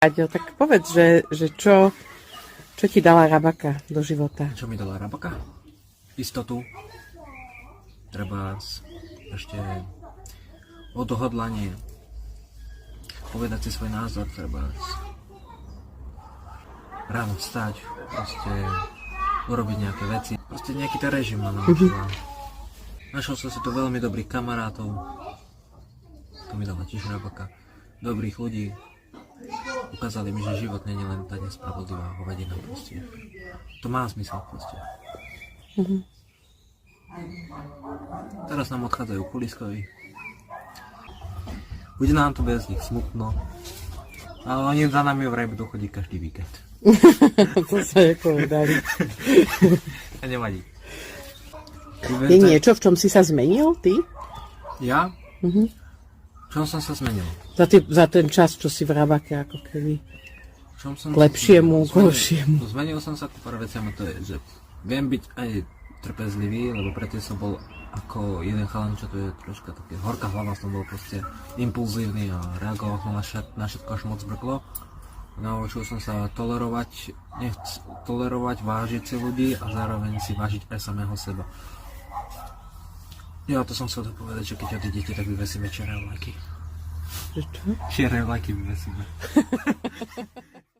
Aďo, tak povedz, že čo ti dala Rabaka do života? Čo mi dala Rabaka? Istotu. Treba ešte odhodlanie. Povedať si svoj názor, treba ráno vstať, proste urobiť nejaké veci. Proste nejaký ten režim ma naučila. Našol som si tu veľmi dobrých kamarátov. To mi dala tiež Rabaka. Dobrých ľudí. Ukázali mi, že život nie je len tá nespravodlivá hovadina proste. To má zmysel proste. Teraz nám odchádzajú kuliskovi. Bude nám tu bez nich smutno. Ale oni za nami vraj budú chodiť každý víkend. To sa nepovedali. A nevadí. Je niečo, v čom si sa zmenil, ty? Ja? V čom som sa zmenil? Za ten čas, čo si v Rabake, ako keby. K lepšiemu, k horšiemu. Zmenil som sa ku pár veciam, to je, že viem byť aj trpezlivý, lebo predtým som bol ako jeden chalan, čo to je troška také horká hlava, som bol proste impulzívny a reagoval som na všetko až moc brklo. Naučil som sa tolerovať, vážiť si ľudí a zároveň si vážiť aj samého seba. Ja to som chcel povedať, že keď odídete, tak vyvesíme čierne vlajky. Čo? Čierne vlajky vyvesíme.